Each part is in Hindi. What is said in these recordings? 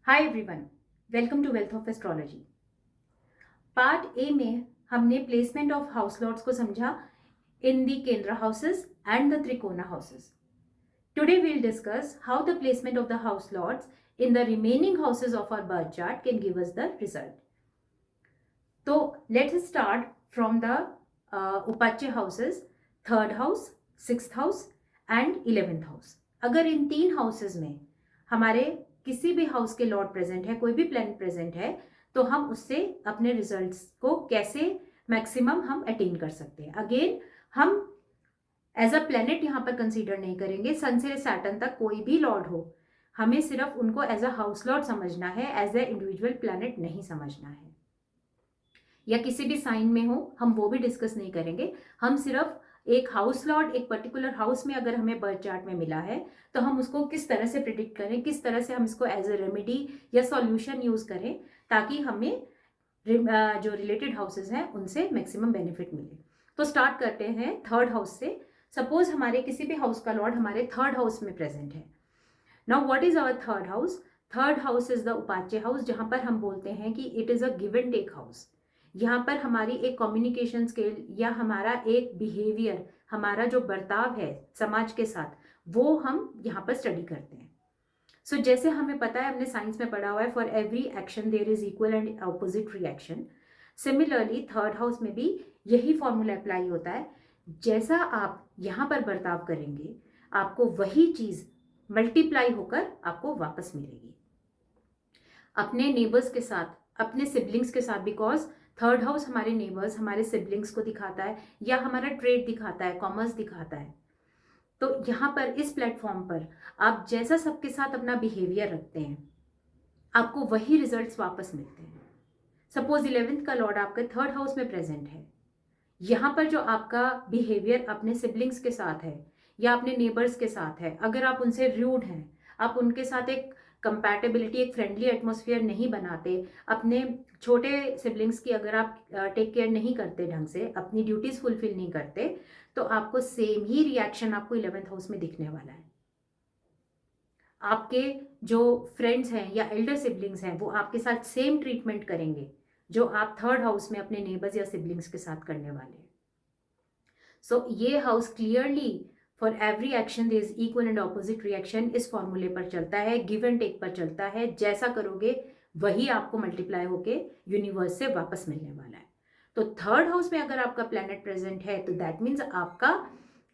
Hi everyone, welcome to wealth of astrology. Part A में हमने प्लेसमेंट ऑफ हाउस लॉर्ड्स को समझा in the kendra houses and the trikona houses. Today we'll discuss how the placement of the house lords in the remaining houses of our birth chart can give us the result. तो let's start from the upachaya houses, third house, sixth house and 11th house. अगर इन तीन हाउसेस में हमारे किसी भी हाउस के लॉर्ड प्रेजेंट है, कोई भी प्लैनेट प्रेजेंट है, तो हम उससे अपने रिजल्ट्स को कैसे मैक्सिमम हम अटेन कर सकते हैं। अगेन हम एज अ प्लैनेट यहाँ पर कंसीडर नहीं करेंगे, सन से सैटर्न तक कोई भी लॉर्ड हो, हमें सिर्फ उनको एज अ हाउस लॉर्ड समझना है, एज अ इंडिविजुअल प्लैनेट नहीं समझना है। या किसी भी साइन में हो, हम वो भी डिस्कस नहीं करेंगे। हम सिर्फ एक हाउस लॉर्ड एक पर्टिकुलर हाउस में अगर हमें बर्थ चार्ट में मिला है तो हम उसको किस तरह से प्रिडिक्ट करें, किस तरह से हम इसको एज ए रेमेडी या सॉल्यूशन यूज करें ताकि हमें जो रिलेटेड हाउसेज हैं उनसे मैक्सिमम बेनिफिट मिले। तो स्टार्ट करते हैं थर्ड हाउस से। सपोज हमारे किसी भी हाउस का लॉर्ड हमारे थर्ड हाउस में प्रेजेंट है। Now what is our third house? Third house is the upachaya house, जहां पर हम बोलते हैं कि it is a give and take house. यहाँ पर हमारी एक कम्युनिकेशन स्किल या हमारा एक बिहेवियर, हमारा जो बर्ताव है समाज के साथ, वो हम यहाँ पर स्टडी करते हैं। सो जैसे हमें पता है, हमने साइंस में पढ़ा हुआ है, for every action there is equal and opposite reaction. Similarly third house में भी यही फॉर्मूला अप्लाई होता है। जैसा आप यहाँ पर बर्ताव करेंगे, आपको वही चीज मल्टीप्लाई होकर आपको वापस मिलेगी अपने नेबर्स के साथ, अपने सिबलिंग्स के साथ। बिकॉज थर्ड हाउस हमारे नेबर्स, हमारे सिबलिंग्स को दिखाता है या हमारा ट्रेड दिखाता है, कॉमर्स दिखाता है। तो यहाँ पर इस प्लेटफॉर्म पर आप जैसा सबके साथ अपना बिहेवियर रखते हैं, आपको वही रिजल्ट्स वापस मिलते हैं। सपोज 11th का लॉर्ड आपके थर्ड हाउस में प्रेजेंट है, यहाँ पर जो आपका बिहेवियर अपने सिबलिंग्स के साथ है या अपने नेबर्स के साथ है, अगर आप उनसे रूड हैं, आप उनके साथ एक कंपैटिबिलिटी, एक फ्रेंडली एटमॉस्फेयर नहीं बनाते, अपने छोटे सिबलिंग्स की अगर आप टेक केयर नहीं करते, ढंग से अपनी ड्यूटीज फुलफिल नहीं करते, तो आपको सेम ही रिएक्शन आपको 11th हाउस में दिखने वाला है। आपके जो फ्रेंड्स हैं या एल्डर सिबलिंग्स हैं, वो आपके साथ सेम ट्रीटमेंट करेंगे जो आप थर्ड हाउस में अपने नेबर्स या सिबलिंग्स के साथ करने वाले हैं। सो ये house clearly for every action there is equal and opposite reaction, इस फॉर्मूले पर चलता है, गिव एंड टेक पर चलता है। जैसा करोगे वही आपको मल्टीप्लाई होके यूनिवर्स से वापस मिलने वाला है। तो थर्ड हाउस में अगर आपका प्लैनेट प्रेजेंट है तो दैट मीन्स आपका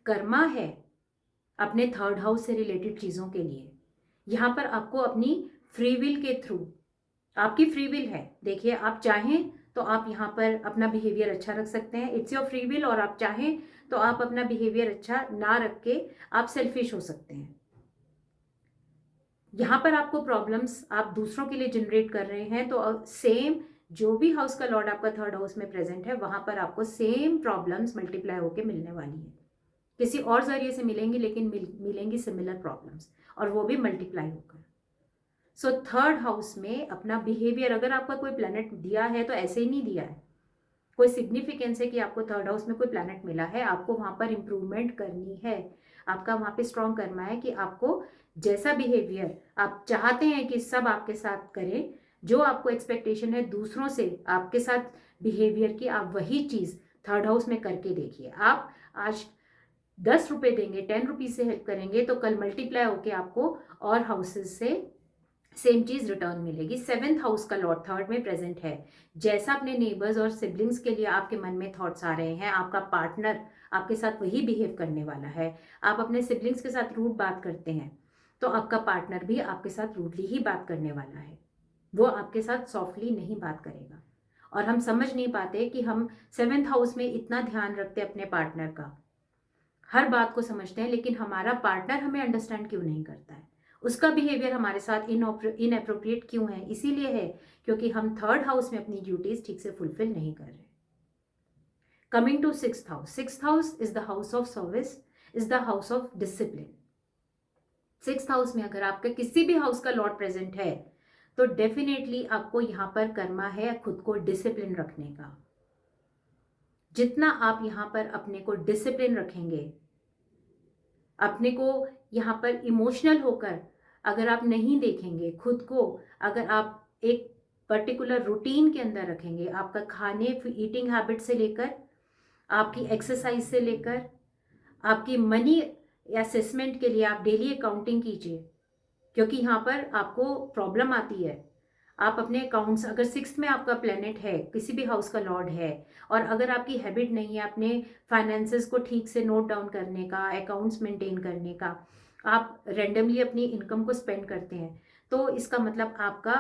कर्मा है अपने थर्ड हाउस से रिलेटेड चीजों के लिए। यहाँ पर आपको अपनी फ्री विल के थ्रू, आपकी फ्री विल है, देखिए आप चाहें तो आप यहाँ पर अपना बिहेवियर अच्छा रख सकते हैं, इट्स योर फ्री विल। और आप चाहें तो आप अपना बिहेवियर अच्छा ना रख के आप सेल्फिश हो सकते हैं। यहाँ पर आपको प्रॉब्लम्स आप दूसरों के लिए जनरेट कर रहे हैं, तो सेम जो भी हाउस का लॉर्ड आपका थर्ड हाउस में प्रेजेंट है, वहां पर आपको सेम प्रॉब्लम्स मल्टीप्लाई होकर मिलने वाली है। किसी और जरिए से मिलेंगी, लेकिन मिलेंगी सिमिलर प्रॉब्लम्स, और वो भी मल्टीप्लाई होकर। सो थर्ड हाउस में अपना बिहेवियर, अगर आपका कोई प्लैनेट दिया है तो ऐसे ही नहीं दिया है, कोई सिग्निफिकेंस है कि आपको थर्ड हाउस में कोई प्लैनेट मिला है, आपको वहां पर इंप्रूवमेंट करनी है। आपका वहां पे स्ट्रॉन्ग करना है कि आपको जैसा बिहेवियर आप चाहते हैं कि सब आपके साथ करें, जो आपको एक्सपेक्टेशन है दूसरों से आपके साथ बिहेवियर की, आप वही चीज थर्ड हाउस में करके देखिए। आप आज 10 रुपए देंगे, 10 रुपीज से हेल्प करेंगे, तो कल मल्टीप्लाई होके आपको और हाउसेस से सेम चीज रिटर्न मिलेगी। 7th हाउस का लॉर्ड थर्ड में प्रेजेंट है। जैसा अपने नेबर्स और सिबलिंग्स के लिए आपके मन में थॉट्स आ रहे हैं, आपका पार्टनर आपके साथ वही बिहेव करने वाला है। आप अपने सिबलिंग्स के साथ रूड बात करते हैं, तो आपका पार्टनर भी आपके साथ रूडली ही बात करने वाला है, वो आपके साथ सॉफ्टली नहीं बात करेगा। और हम समझ नहीं पाते कि हम 7th हाउस में इतना ध्यान रखते हैं अपने पार्टनर का, हर बात को समझते हैं, लेकिन हमारा पार्टनर हमें अंडरस्टैंड क्यों नहीं करता है, उसका बिहेवियर हमारे साथ इनअप्रोप्रिएट क्यों है? इसीलिए है क्योंकि हम थर्ड हाउस में अपनी ड्यूटीज ठीक से फुलफिल नहीं कर रहे। Coming to sixth house, sixth house is the house of service, is the house of discipline. Sixth house में अगर आपका किसी भी हाउस का लॉर्ड प्रेजेंट है, तो डेफिनेटली आपको यहाँ पर कर्मा है खुद को डिसिप्लिन रखने का। जितना आप यहाँ पर अपने को डिसिप्लिन रखेंगे, अपने को यहाँ पर इमोशनल होकर अगर आप नहीं देखेंगे खुद को, अगर आप एक पर्टिकुलर रूटीन के अंदर रखेंगे, आपका खाने ईटिंग हैबिट से लेकर, आपकी एक्सरसाइज से लेकर, आपकी मनी असेसमेंट के लिए आप डेली अकाउंटिंग कीजिए, क्योंकि यहाँ पर आपको प्रॉब्लम आती है। आप अपने अकाउंट्स, अगर 6th में आपका प्लेनेट है, किसी भी हाउस का लॉर्ड है, और अगर आपकी हैबिट नहीं है अपने फाइनेंसेस को ठीक से नोट डाउन करने का, अकाउंट्स मेंटेन करने का, आप रेंडमली अपनी इनकम को स्पेंड करते हैं, तो इसका मतलब आपका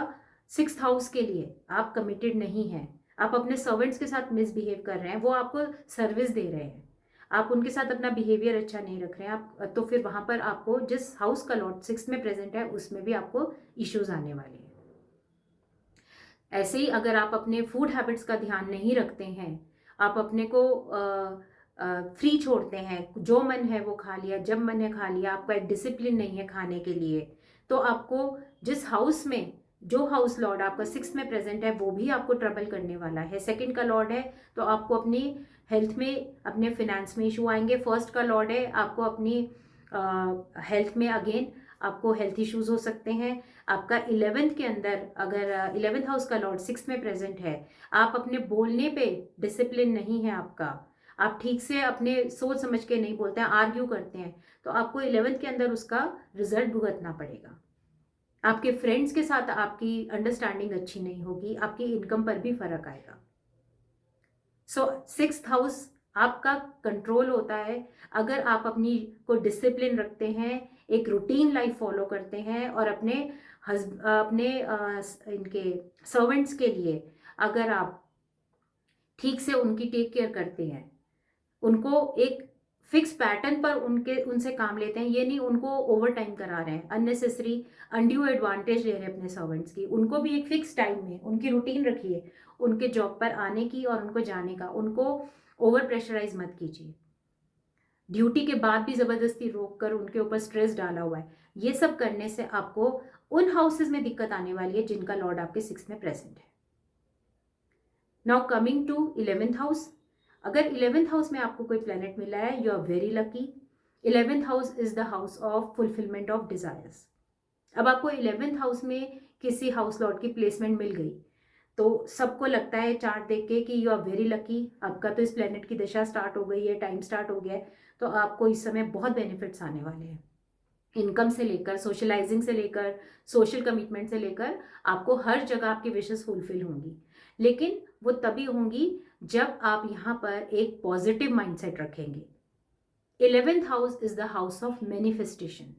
6th हाउस के लिए आप कमिटेड नहीं हैं। आप अपने सर्वेंट्स के साथ मिसबिहेव कर रहे हैं, वो आपको सर्विस दे रहे हैं, आप उनके साथ अपना बिहेवियर अच्छा नहीं रख रहे हैं आप, तो फिर वहां पर आपको जिस हाउस का लॉर्ड 6th में प्रेजेंट है उसमें भी आपको इश्यूज आने वाले हैं। ऐसे ही अगर आप अपने फूड हैबिट्स का ध्यान नहीं रखते हैं, आप अपने को फ्री छोड़ते हैं, जो मन है वो खा लिया, जब मन है खा लिया, आपका एक डिसिप्लिन नहीं है खाने के लिए, तो आपको जिस हाउस में जो हाउस लॉर्ड आपका 6th में प्रेजेंट है वो भी आपको ट्रबल करने वाला है। 2nd का लॉर्ड है तो आपको अपनी हेल्थ में, अपने फिनेंस में इशू आएंगे। 1st का लॉर्ड है, आपको अपनी हेल्थ में अगेन आपको हेल्थ इश्यूज हो सकते हैं। आपका 11th के अंदर अगर 11th हाउस का लॉर्ड 6th में प्रेजेंट है, आप अपने बोलने पे डिसिप्लिन नहीं है आपका, आप ठीक से अपने सोच समझ के नहीं बोलते हैं, आर्ग्यू करते हैं, तो आपको 11th के अंदर उसका रिजल्ट भुगतना पड़ेगा। आपके फ्रेंड्स के साथ आपकी अंडरस्टैंडिंग अच्छी नहीं होगी, आपकी इनकम पर भी फर्क आएगा। सो 6th हाउस आपका कंट्रोल होता है। अगर आप अपनी को डिसिप्लिन रखते हैं, एक रूटीन लाइफ फॉलो करते हैं, और अपने इनके सर्वेंट्स के लिए अगर आप ठीक से उनकी टेक केयर करते हैं, उनको एक फिक्स पैटर्न पर उनसे काम लेते हैं, ये नहीं उनको ओवर टाइम करा रहे हैं, अननेसेसरी अनड्यू एडवांटेज ले रहे हैं अपने सर्वेंट्स की, उनको भी एक फिक्स टाइम में उनकी रूटीन रखिए उनके जॉब पर आने की और उनको जाने का, उनको ओवर प्रेशराइज मत कीजिए। ड्यूटी के बाद भी जबरदस्ती रोक कर उनके ऊपर स्ट्रेस डाला हुआ है, ये सब करने से आपको उन हाउसेस में दिक्कत आने वाली है जिनका लॉर्ड आपके 6th में प्रेजेंट है। Now coming to 11th house. अगर 11th हाउस में आपको कोई प्लेनेट मिला है, you are very lucky. 11th house is the house of fulfilment of desires. अब आपको 11th हाउस में किसी हाउस लॉर्ड की प्लेसमेंट मिल गई, तो सबको लगता है चार्ट देख के कि यू आर वेरी लकी, आपका तो इस प्लेनेट की दशा स्टार्ट हो गई है, टाइम स्टार्ट हो गया है, तो आपको इस समय बहुत बेनिफिट्स आने वाले हैं। इनकम से लेकर, सोशलाइजिंग से लेकर, सोशल कमिटमेंट से लेकर, आपको हर जगह आपकी विशेस फुलफिल होंगी, लेकिन वो तभी होंगी जब आप यहाँ पर एक पॉजिटिव माइंडसेट रखेंगे। 11th house is the house of manifestation.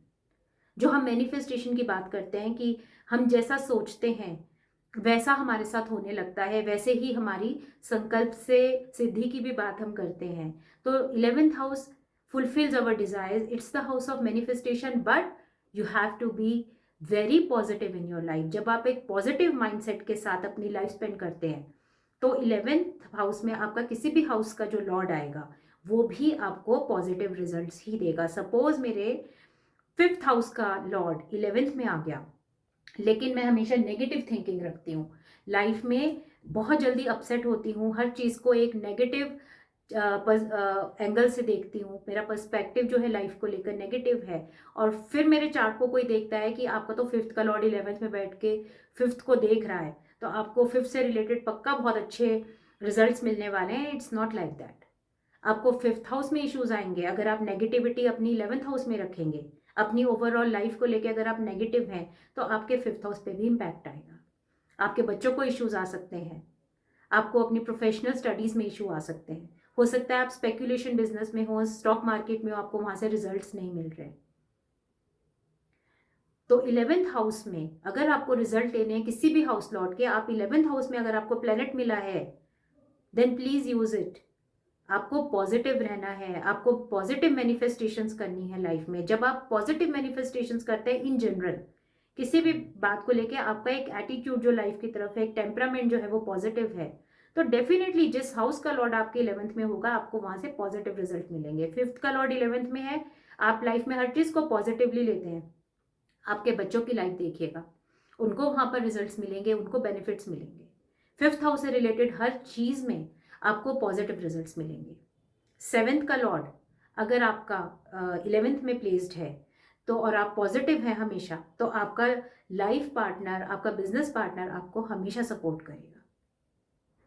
जो हम मैनिफेस्टेशन की बात करते हैं कि हम जैसा सोचते हैं वैसा हमारे साथ होने लगता है, वैसे ही हमारी संकल्प से सिद्धि की भी बात हम करते हैं। तो 11th house fulfills our desires, it's the house of manifestation, but you have to be very positive in your life। जब आप एक पॉजिटिव माइंडसेट के साथ अपनी लाइफ स्पेंड करते हैं, तो 11th हाउस में आपका किसी भी हाउस का जो लॉर्ड आएगा वो भी आपको पॉजिटिव रिजल्ट्स ही देगा। सपोज मेरे 5th हाउस का लॉर्ड 11th में आ गया, लेकिन मैं हमेशा नेगेटिव थिंकिंग रखती हूँ, लाइफ में बहुत जल्दी अपसेट होती हूँ, हर चीज़ को एक नेगेटिव एंगल से देखती हूँ, मेरा पर्सपेक्टिव जो है लाइफ को लेकर नेगेटिव है, और फिर मेरे चार्ट को कोई देखता है कि आपका तो 5th का लॉर्ड 11th में बैठ के 5th को देख रहा है, तो आपको 5th से रिलेटेड पक्का बहुत अच्छे रिजल्ट्स मिलने वाले हैं। It's not like that. आपको 5th हाउस में इश्यूज आएंगे अगर आप नेगेटिविटी अपनी 11th हाउस में रखेंगे। अपनी ओवरऑल लाइफ को लेकर अगर आप नेगेटिव हैं तो आपके 5th हाउस पे भी इम्पैक्ट आएगा। आपके बच्चों को इश्यूज आ सकते हैं, आपको अपनी प्रोफेशनल स्टडीज में इशू आ सकते हैं, हो सकता है आप स्पेकुलेशन बिजनेस में हो, स्टॉक मार्केट में हो, आपको वहां से रिजल्ट्स नहीं मिल रहे। तो 11th हाउस में अगर आपको रिजल्ट लेने हैं किसी भी हाउस लॉर्ड के, आप 11th हाउस में अगर आपको प्लेनेट मिला है, देन प्लीज यूज इट। आपको पॉजिटिव रहना है, आपको पॉजिटिव मैनिफेस्टेशंस करनी है लाइफ में। जब आप पॉजिटिव मैनिफेस्टेशंस करते हैं इन जनरल किसी भी बात को लेके, आपका एक एटीट्यूड जो लाइफ की तरफ है, एक टेम्परामेंट जो है वो पॉजिटिव है, तो डेफिनेटली जिस हाउस का लॉर्ड आपके 11th में होगा आपको वहां से पॉजिटिव रिजल्ट मिलेंगे। 5th का लॉर्ड 11th में है, आप लाइफ में हर चीज को पॉजिटिवली लेते हैं, आपके बच्चों की लाइफ देखिएगा, उनको वहां पर रिजल्ट्स मिलेंगे, उनको बेनिफिट्स मिलेंगे। 5th हाउस से रिलेटेड हर चीज में आपको पॉजिटिव रिजल्ट्स मिलेंगे। 7th का लॉर्ड अगर आपका 11th में प्लेस्ड है, तो और आप पॉजिटिव हैं हमेशा, तो आपका लाइफ पार्टनर, आपका बिजनेस पार्टनर आपको हमेशा सपोर्ट करेगा।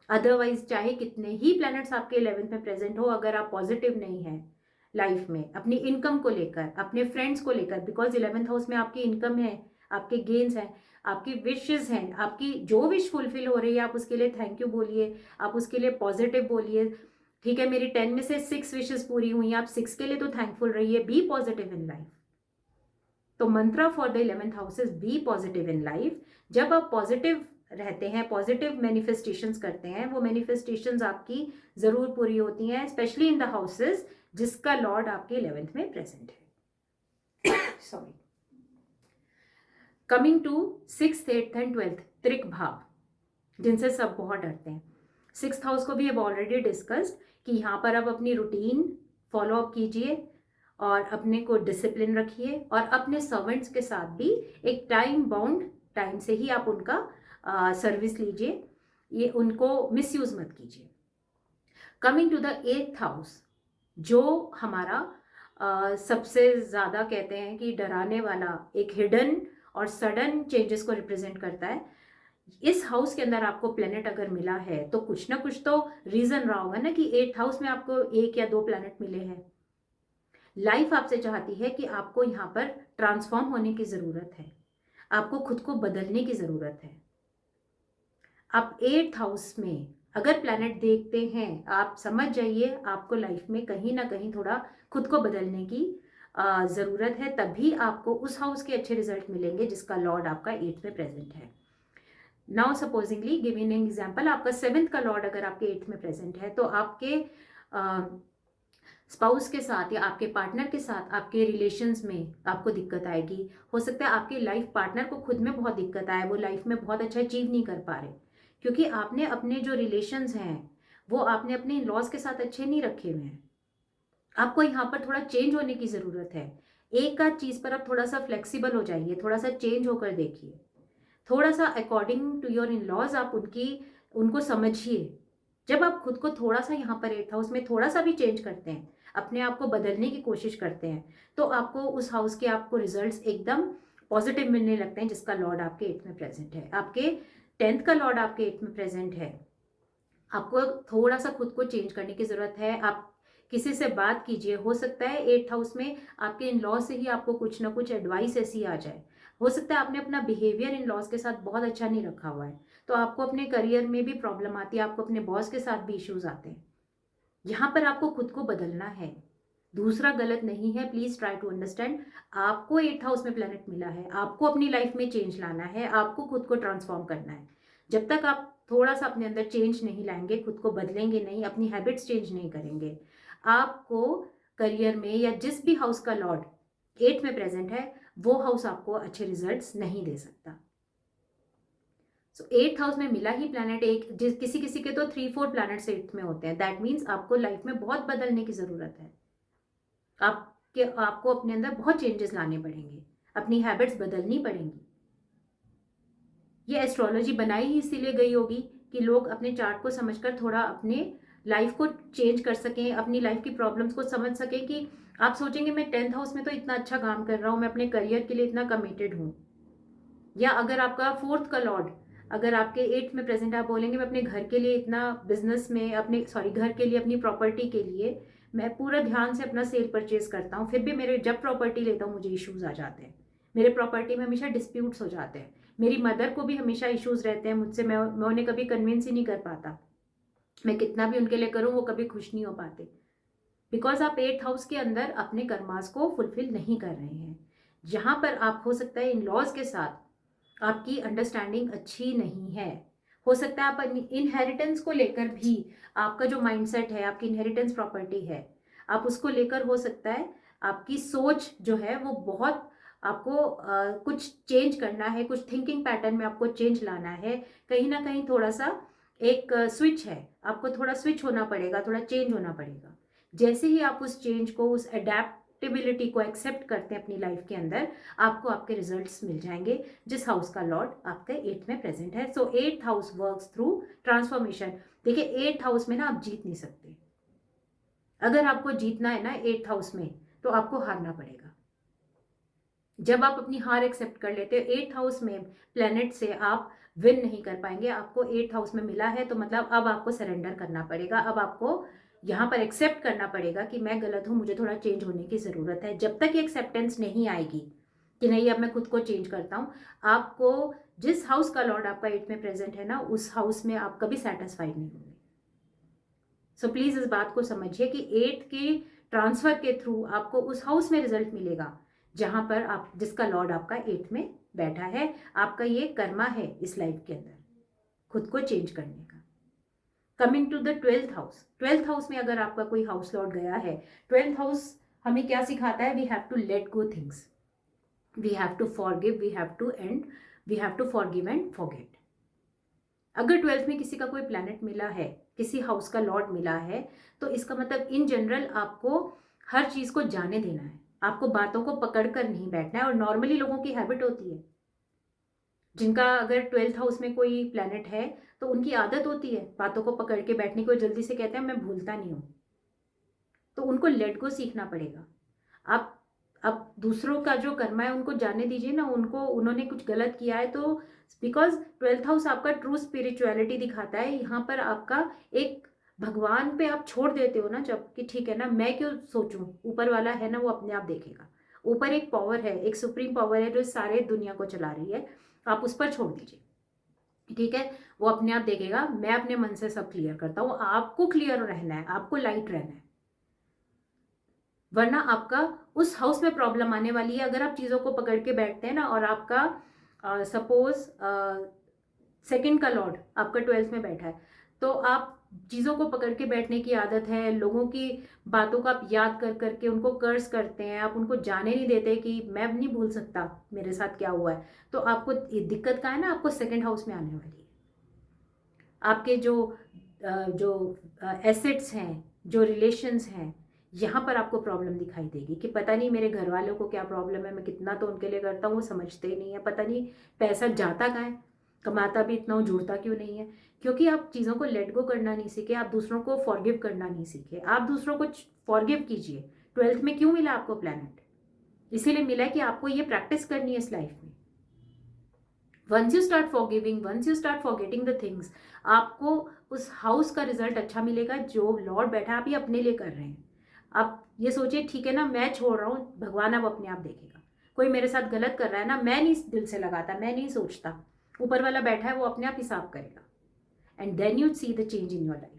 अदरवाइज चाहे कितने ही प्लैनेट्स आपके 11th में प्रेजेंट हो, अगर आप पॉजिटिव नहीं हैं लाइफ में, अपनी इनकम को लेकर, अपने फ्रेंड्स को लेकर, बिकॉज 11th हाउस में आपकी इनकम है, आपके गेन्स हैं, आपकी विशेस हैं, आपकी जो विश फुलफिल हो रही है आप उसके लिए थैंक यू बोलिए, आप उसके लिए पॉजिटिव बोलिए। ठीक है, मेरी 10 में से 6 विशेस पूरी हुई, आप 6 के लिए तो थैंकफुल रहिए। Be positive in life. तो mantra for the 11th house is be positive in life. जब आप पॉजिटिव रहते हैं, पॉजिटिव मैनिफेस्टेशंस करते हैं, वो मैनिफेस्टेशंस आपकी जरूर पूरी होती हैं, स्पेशली इन द हाउसेस जिसका लॉर्ड आपके 11th में प्रेजेंट है। Sorry. Coming to 6th, 8th and 12th त्रिक भाव, जिनसे सब बहुत डरते हैं। 6th हाउस को भी अब ऑलरेडी डिस्कस्ड कि यहाँ पर अब अपनी रूटीन फॉलो अप कीजिए और अपने को डिसिप्लिन रखिए, और अपने सर्वेंट्स के साथ भी एक टाइम बाउंड टाइम से ही आप उनका सर्विस लीजिए, ये उनको मिसयूज मत कीजिए। Coming to the 8th house, जो हमारा सबसे ज़्यादा कहते हैं कि डराने वाला, एक हिडन और सडन चेंजेस को रिप्रेजेंट करता है। इस हाउस के अंदर आपको प्लेनेट अगर मिला है तो कुछ ना कुछ तो रीजन रहा होगा ना कि 8th हाउस में आपको 1 या 2 प्लेनेट मिले हैं। लाइफ आपसे चाहती है कि आपको यहाँ पर ट्रांसफॉर्म होने की ज़रूरत है, आपको खुद को बदलने की ज़रूरत है। आप 8th हाउस में अगर प्लैनेट देखते हैं, आप समझ जाइए आपको लाइफ में कहीं ना कहीं थोड़ा खुद को बदलने की ज़रूरत है, तभी आपको उस हाउस के अच्छे रिजल्ट मिलेंगे जिसका लॉर्ड आपका 8th में प्रेजेंट है। Now supposedly giving an example, आपका 7th का लॉर्ड अगर आपके 8th में प्रेजेंट है, तो आपके स्पाउस के साथ या आपके पार्टनर के साथ आपके रिलेशंस में आपको दिक्कत आएगी। हो सकता है आपके लाइफ पार्टनर को खुद में बहुत दिक्कत आए, वो लाइफ में बहुत अच्छा अचीव नहीं कर पा रहे, क्योंकि आपने अपने जो रिलेशंस हैं वो आपने अपने इन लॉज के साथ अच्छे नहीं रखे हुए हैं। आपको यहाँ पर थोड़ा चेंज होने की ज़रूरत है। एक आध चीज़ पर आप थोड़ा सा फ्लेक्सिबल हो जाइए, थोड़ा सा चेंज होकर देखिए, थोड़ा सा according to your in laws आप उनको समझिए। जब आप खुद को थोड़ा सा यहाँ पर 8th हाउस में थोड़ा सा भी चेंज करते हैं, अपने आप को बदलने की कोशिश करते हैं, तो आपको उस हाउस के आपको रिजल्ट्स एकदम पॉजिटिव मिलने लगते हैं, जिसका लॉर्ड आपके 8th में प्रेजेंट है। आपके 10th का लॉर्ड आपके 8th में प्रेजेंट है, आपको थोड़ा सा खुद को चेंज करने की ज़रूरत है। आप किसी से बात कीजिए, हो सकता है 8th हाउस में आपके इन लॉज से ही आपको कुछ ना कुछ एडवाइस ऐसी आ जाए। हो सकता है आपने अपना बिहेवियर इन लॉज के साथ बहुत अच्छा नहीं रखा हुआ है, तो आपको अपने करियर में भी प्रॉब्लम आती है, आपको अपने बॉस के साथ भी इश्यूज आते हैं। यहाँ पर आपको खुद को बदलना है, दूसरा गलत नहीं है। Please try to understand. आपको 8th हाउस में प्लेनेट मिला है, आपको अपनी लाइफ में चेंज लाना है, आपको खुद को ट्रांसफॉर्म करना है। जब तक आप थोड़ा सा अपने अंदर चेंज नहीं लाएंगे, खुद को बदलेंगे नहीं, अपनी हैबिट्स चेंज नहीं करेंगे, आपको करियर में या जिस भी हाउस का लॉर्ड 8th में प्रेजेंट है, वो हाउस आपको अच्छे रिजल्ट्स नहीं दे सकता। सो 8th हाउस में मिला ही प्लैनेट एक, किसी किसी के तो 3-4 प्लैनेट्स 8th में होते हैं। दैट मीन्स आपको लाइफ में बहुत बदलने की जरूरत है, आपको अपने अंदर बहुत चेंजेस लाने पड़ेंगे, अपनी हैबिट्स बदलनी पड़ेंगी। ये एस्ट्रोलॉजी बनाई ही इसीलिए गई होगी कि लोग अपने चार्ट को समझकर थोड़ा अपने लाइफ को चेंज कर सकें, अपनी लाइफ की प्रॉब्लम्स को समझ सकें। कि आप सोचेंगे मैं 10th हाउस में तो इतना अच्छा काम कर रहा हूँ, मैं अपने करियर के लिए इतना कमिटेड हूँ, या अगर आपका 4th का लॉर्ड अगर आपके 8th में प्रेजेंट, आप बोलेंगे मैं अपने घर के लिए इतना बिजनेस में, अपने घर के लिए, अपनी प्रॉपर्टी के लिए मैं पूरा ध्यान से अपना सेल परचेज करता हूँ, फिर भी मेरे जब प्रॉपर्टी लेता हूँ मुझे इश्यूज आ जाते हैं, मेरे प्रॉपर्टी में हमेशा डिस्प्यूट्स हो जाते हैं, मेरी मदर को भी हमेशा इश्यूज रहते हैं मुझसे, मैं उन्हें कभी कन्विंस ही नहीं कर पाता, मैं कितना भी उनके लिए करूँ वो कभी खुश नहीं हो पाते, बिकॉज आप 8th हाउस के अंदर अपने कर्मास को फुलफिल नहीं कर रहे हैं। जहां पर आप, हो सकता है इन लॉज के साथ आपकी अंडरस्टैंडिंग अच्छी नहीं है, हो सकता है आप इनहेरिटेंस को लेकर भी, आपका जो माइंडसेट है, आपकी इनहेरिटेंस प्रॉपर्टी है, आप उसको लेकर हो सकता है आपकी सोच जो है वो बहुत, आपको कुछ चेंज करना है, कुछ थिंकिंग पैटर्न में आपको चेंज लाना है, कहीं ना कहीं थोड़ा सा एक स्विच है, आपको थोड़ा स्विच होना पड़ेगा, थोड़ा चेंज होना पड़ेगा। जैसे ही आप उस चेंज को, उस अडेप्टेबिलिटी को एक्सेप्ट करते हैं अपनी लाइफ के अंदर, आपको आपके रिजल्ट्स मिल जाएंगे जिस हाउस का लॉर्ड आपके 8th में प्रेजेंट है। सो 8th house works through transformation. देखिए 8th हाउस में ना आप जीत नहीं सकते, अगर आपको जीतना है ना 8th हाउस में, तो आपको हारना पड़ेगा। जब आप अपनी हार एक्सेप्ट कर लेते हो, 8th हाउस में प्लेनेट से आप विन नहीं कर पाएंगे। आपको 8th हाउस में मिला है तो मतलब अब आपको सरेंडर करना पड़ेगा। अब आपको यहाँ पर एक्सेप्ट करना पड़ेगा कि मैं गलत हूँ, मुझे थोड़ा चेंज होने की ज़रूरत है। जब तक एक्सेप्टेंस नहीं आएगी कि नहीं अब मैं खुद को चेंज करता हूँ, आपको जिस हाउस का लॉर्ड आपका 8th में प्रेजेंट है ना, उस हाउस में आप कभी सेटिस्फाइड नहीं होंगे। सो प्लीज़ इस बात को समझिए कि 8th के ट्रांसफर के थ्रू आपको उस हाउस में रिजल्ट मिलेगा जहां पर आप, जिसका लॉर्ड आपका 8th में बैठा है। आपका ये कर्मा है इस लाइफ के अंदर खुद को चेंज करने का। Coming to the 12th house, 12th house में अगर आपका कोई हाउस लॉर्ड गया है, 12th हाउस हमें क्या सिखाता है? We have to let go things, we have to forgive, we have to and, we have to forgive and forget. अगर 12th में किसी का कोई प्लैनेट मिला है, किसी हाउस का लॉर्ड मिला है, तो इसका मतलब इन जनरल आपको हर चीज को जाने देना है, आपको बातों को पकड़ कर नहीं बैठना है। और नॉर्मली लोगों की हैबिट होती है, जिनका अगर 12th हाउस में कोई प्लैनेट है तो उनकी आदत होती है बातों को पकड़ के बैठने को, जल्दी से कहते हैं मैं भूलता नहीं हूं। तो उनको लेट गो सीखना पड़ेगा। आप दूसरों का जो कर्मा है उनको जाने दीजिए ना, उनको, उन्होंने कुछ गलत किया है तो, बिकॉज 12th हाउस आपका ट्रू स्पिरिचुअलिटी दिखाता है। यहाँ पर आपका एक भगवान पे आप छोड़ देते हो ना जब, कि ठीक है ना, मैं क्यों सोचूं, ऊपर वाला है ना, वो अपने आप देखेगा। ऊपर एक पावर है, एक सुप्रीम पावर है जो सारे दुनिया को चला रही है, आप उस पर छोड़ दीजिए, ठीक है, वो अपने आप देखेगा। मैं अपने मन से सब क्लियर करता हूँ, आपको क्लियर रहना है, आपको लाइट रहना है, वरना आपका उस हाउस में प्रॉब्लम आने वाली है। अगर आप चीज़ों को पकड़ के बैठते हैं ना, और आपका सपोज सेकंड का लॉर्ड आपका 12th में बैठा है, तो आप चीज़ों को पकड़ के बैठने की आदत है, लोगों की बातों को आप याद कर करके उनको कर्स करते हैं, आप उनको जाने नहीं देते कि मैं नहीं भूल सकता मेरे साथ क्या हुआ है। तो आपको दिक्कत का है ना, आपको सेकंड हाउस में आने वाली है। आपके जो एसेट्स हैं, जो रिलेशंस हैं, यहाँ पर आपको प्रॉब्लम दिखाई देगी कि पता नहीं मेरे घर वालों को क्या प्रॉब्लम है, मैं कितना तो उनके लिए करता हूँ, वो समझते ही नहीं है, पता नहीं पैसा जाता कहाँ है, कमाता भी इतना हूँ, जुड़ता क्यों नहीं है। क्योंकि आप चीज़ों को लेट गो करना नहीं सीखे, आप दूसरों को फॉरगिव करना नहीं सीखे। आप दूसरों को फॉरगिव कीजिए। 12th में क्यों मिला आपको प्लैनेट? इसीलिए मिला है कि आपको ये प्रैक्टिस करनी है इस लाइफ में। Once you start forgiving, once you start forgetting the things, आपको उस हाउस का रिजल्ट अच्छा मिलेगा। जो लॉर्ड बैठा है, आप ये अपने लिए कर रहे हैं। आप ये सोचिए, ठीक है ना, मैं छोड़ रहा हूँ, भगवान अब अपने आप देखेगा। कोई मेरे साथ गलत कर रहा है ना, मैं नहीं दिल से लगाता, मैं नहीं सोचता, ऊपर वाला बैठा है, वो अपने आप हिसाब करेगा। And then you see the change in your life.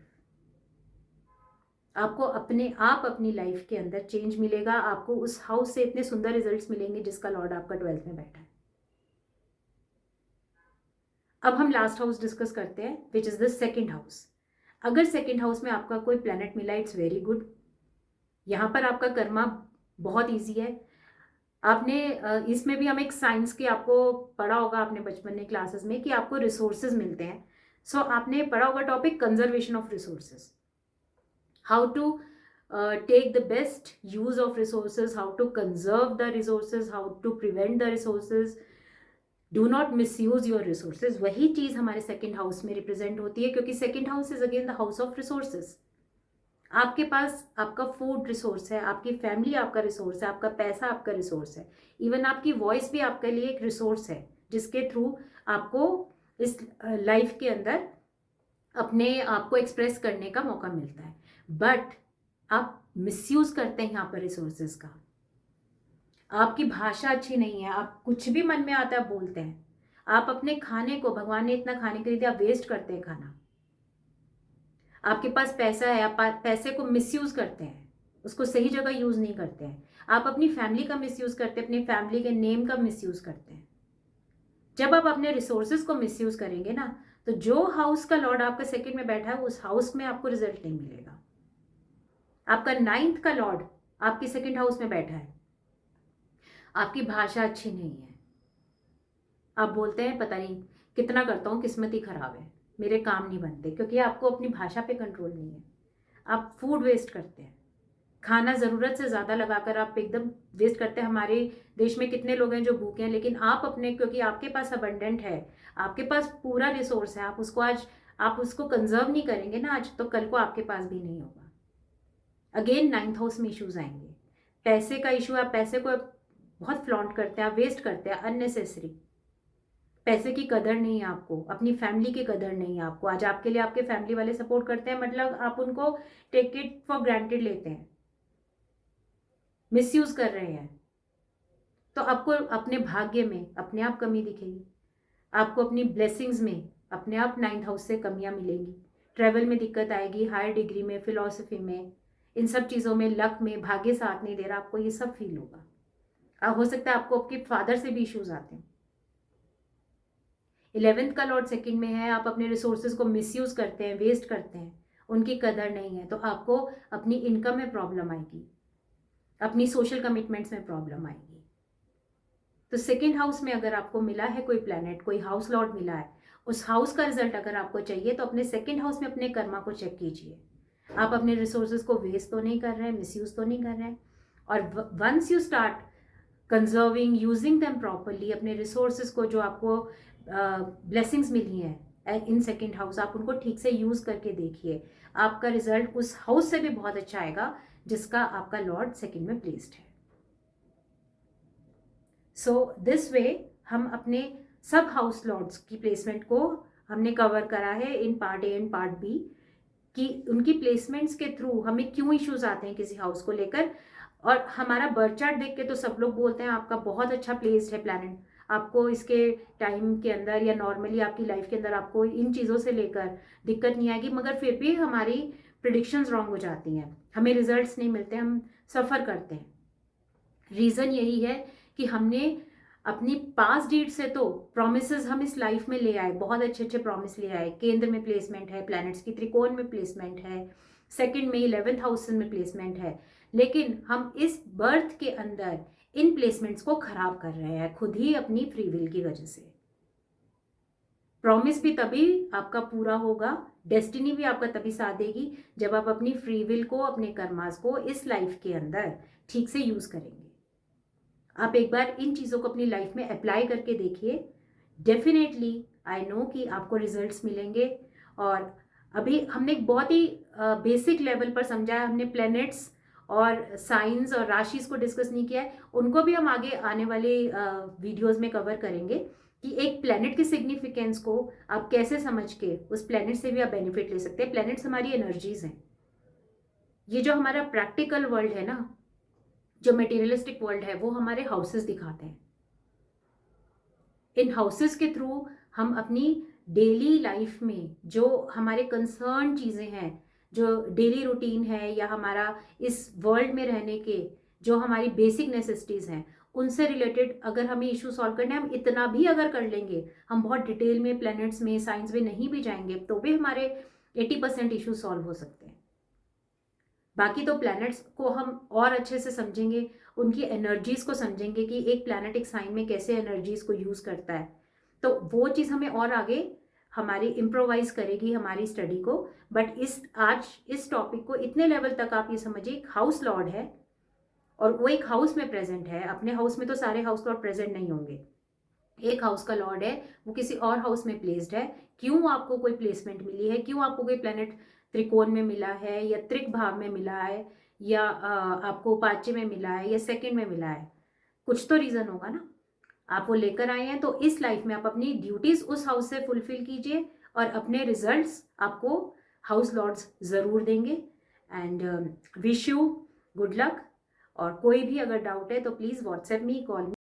आपको अपने आप अपनी लाइफ के अंदर चेंज मिलेगा। आपको उस हाउस से इतने सुंदर रिजल्ट्स मिलेंगे जिसका लॉर्ड आपका 12th में बैठा है। अब हम लास्ट हाउस डिस्कस करते हैं, which is the second house. अगर सेकेंड हाउस में आपका कोई प्लैनेट मिला, इट्स वेरी गुड। यहाँ पर आपका कर्मा बहुत ईजी है। आपने इसमें भी हम एक साइंस के, आपको पढ़ा होगा आपने बचपन में क्लासेस में, कि आपको रिसोर्सेज मिलते हैं। सो आपने पढ़ा होगा topic conservation of resources, how to take the best use of resources, how to conserve the resources, how to prevent the resources, do not miss use your resources. वही चीज हमारे सेकेंड हाउस में रिप्रेजेंट होती है, क्योंकि second house is again the house of resources. आपके पास आपका फूड रिसोर्स है, आपकी फैमिली आपका रिसोर्स है, आपका पैसा आपका रिसोर्स है, इवन आपकी वॉइस भी आपके लिए एक रिसोर्स है, जिसके थ्रू आपको इस लाइफ के अंदर अपने आप को एक्सप्रेस करने का मौका मिलता है। बट आप मिसयूज करते हैं यहाँ पर रिसोर्सेज का। आपकी भाषा अच्छी नहीं है, आप कुछ भी मन में आता है बोलते हैं। आप अपने खाने को, भगवान ने इतना खाने के लिए दिया, आप वेस्ट करते हैं खाना। आपके पास पैसा है, आप पैसे को मिसयूज करते हैं, उसको सही जगह यूज नहीं करते हैं। आप अपनी फैमिली का मिसयूज करते हैं, अपनी फैमिली के नेम का मिसयूज करते हैं। जब आप अपने रिसोर्सेज को मिसयूज करेंगे ना, तो जो हाउस का लॉर्ड आपका सेकंड में बैठा है, उस हाउस में आपको रिजल्ट नहीं मिलेगा। आपका 9th का लॉर्ड आपके सेकंड हाउस में बैठा है, आपकी भाषा अच्छी नहीं है, आप बोलते हैं पता नहीं कितना करता हूँ, किस्मत ही खराब है, मेरे काम नहीं बनते, क्योंकि आपको अपनी भाषा पे कंट्रोल नहीं है। आप फूड वेस्ट करते हैं, खाना ज़रूरत से ज़्यादा लगाकर आप एकदम वेस्ट करते हैं। हमारे देश में कितने लोग हैं जो भूखे हैं, लेकिन आप अपने, क्योंकि आपके पास अबंडेंट है, आपके पास पूरा रिसोर्स है, आप उसको कंजर्व नहीं करेंगे ना आज, तो कल को आपके पास भी नहीं होगा। अगेन 9th हाउस में इश्यूज आएंगे, पैसे का इशू है, आप पैसे को बहुत फ्लॉन्ट करते हैं, आप वेस्ट करते हैं अननेसेसरी। पैसे की कदर नहीं है आपको, अपनी फैमिली की कदर नहीं है आपको। आज आपके लिए आपके फैमिली वाले सपोर्ट करते हैं, मतलब आप उनको टेक इट फॉर ग्रांटेड लेते हैं, मिसयूज कर रहे हैं। तो आपको अपने भाग्य में अपने आप कमी दिखेगी, आपको अपनी ब्लेसिंग्स में अपने आप 9th हाउस से कमियां मिलेंगी, ट्रैवल में दिक्कत आएगी, हायर डिग्री में, फिलॉसफी में, इन सब चीज़ों में, लक में, भाग्य साथ नहीं दे रहा, आपको ये सब फील होगा। हो सकता है आपको आपके फादर से भी इश्यूज आते हैं। 11th का लॉर्ड सेकंड में है, आप अपने रिसोर्सेज को मिसयूज करते हैं, वेस्ट करते हैं, उनकी कदर नहीं है, तो आपको अपनी इनकम में प्रॉब्लम आएगी, अपनी सोशल कमिटमेंट्स में प्रॉब्लम आएगी। तो सेकंड हाउस में अगर आपको मिला है कोई प्लैनेट, कोई हाउस लॉर्ड मिला है, उस हाउस का रिजल्ट अगर आपको चाहिए तो अपने सेकंड हाउस में अपने कर्मा को चेक कीजिए। आप अपने रिसोर्सेज को वेस्ट तो नहीं कर रहे हैं, मिसयूज तो नहीं कर रहे हैं। और once you start conserving, using them properly, अपने रिसोर्सेज को जो आपको ब्लेसिंग्स मिली हैं इन सेकंड हाउस, आप उनको ठीक से यूज करके देखिए, आपका रिजल्ट उस हाउस से भी बहुत अच्छा आएगा जिसका आपका लॉर्ड सेकंड में प्लेस्ड है। सो दिस वे हम अपने सब हाउस लॉर्ड्स की प्लेसमेंट को हमने कवर करा है in part A and part B, कि उनकी प्लेसमेंट्स के थ्रू हमें क्यों इश्यूज आते हैं किसी हाउस को लेकर। और हमारा बर्थ चार्ट देख के तो सब लोग बोलते हैं आपका बहुत अच्छा प्लेस्ड है प्लैनेट, आपको इसके टाइम के अंदर या नॉर्मली आपकी लाइफ के अंदर आपको इन चीज़ों से लेकर दिक्कत नहीं आएगी, मगर फिर भी हमारी प्रिडिक्शंस रॉन्ग हो जाती हैं, हमें रिजल्ट्स नहीं मिलते, हम सफ़र करते हैं। रीज़न यही है कि हमने अपनी पास्ट डीड से तो प्रोमिसेस हम इस लाइफ में ले आए, बहुत अच्छे अच्छे प्रॉमिस ले आए, केंद्र में प्लेसमेंट है, प्लैनेट्स की त्रिकोण में प्लेसमेंट है, सेकंड में 11th हाउस में प्लेसमेंट है, लेकिन हम इस बर्थ के अंदर इन प्लेसमेंट्स को खराब कर रहे हैं खुद ही अपनी फ्री विल की वजह से। प्रॉमिस भी तभी आपका पूरा होगा, डेस्टिनी भी आपका तभी साथ देगी जब आप अपनी फ्री विल को, अपने कर्मास को इस लाइफ के अंदर ठीक से यूज करेंगे। आप एक बार इन चीज़ों को अपनी लाइफ में अप्लाई करके देखिए, डेफिनेटली आई नो कि आपको रिजल्ट्स मिलेंगे। और अभी हमने एक बहुत ही बेसिक लेवल पर समझा है, हमने प्लैनेट्स और साइंस और राशिस को डिस्कस नहीं किया है, उनको भी हम आगे आने वाले वीडियोस में कवर करेंगे कि एक प्लैनेट की सिग्निफिकेंस को आप कैसे समझ के उस प्लैनेट से भी आप बेनिफिट ले सकते हैं। प्लैनेट्स हमारी एनर्जीज हैं, ये जो हमारा प्रैक्टिकल वर्ल्ड है ना, जो मटेरियलिस्टिक वर्ल्ड है, वो हमारे हाउसेस दिखाते हैं। इन हाउसेस के थ्रू हम अपनी डेली लाइफ में जो हमारे कंसर्न चीज़ें हैं, जो डेली रूटीन है, या हमारा इस वर्ल्ड में रहने के जो हमारी बेसिक नेसेसिटीज़ हैं, उनसे रिलेटेड अगर हमें इशू सॉल्व करने, हम इतना भी अगर कर लेंगे, हम बहुत डिटेल में प्लैनेट्स में, साइंस में नहीं भी जाएंगे, तो भी हमारे 80% इशू सॉल्व हो सकते हैं। बाकी तो प्लैनेट्स को हम और अच्छे से समझेंगे, उनकी एनर्जीज को समझेंगे कि एक प्लैनेट एक साइन में कैसे एनर्जीज को यूज करता है, तो वो चीज़ हमें और आगे हमारी इम्प्रोवाइज करेगी हमारी स्टडी को। बट आज इस टॉपिक को इतने लेवल तक आप ये समझिए, एक हाउस लॉर्ड है और वो एक हाउस में प्रेजेंट है, अपने हाउस में तो सारे हाउस लॉर्ड प्रेजेंट नहीं होंगे, एक हाउस का लॉर्ड है, वो किसी और हाउस में प्लेस्ड है। क्यों आपको कोई प्लेसमेंट मिली है, क्यों आपको कोई प्लेनेट त्रिकोण में मिला है, या त्रिक भाव में मिला है, या आपको पांचवे में मिला है, या सेकंड में मिला है, कुछ तो रीजन होगा ना। आप वो लेकर आए हैं, तो इस लाइफ में आप अपनी ड्यूटीज उस हाउस से फुलफिल कीजिए और अपने रिजल्ट्स आपको हाउस लॉर्ड्स जरूर देंगे। And wish you good luck. और कोई भी अगर डाउट है तो please WhatsApp me, call me.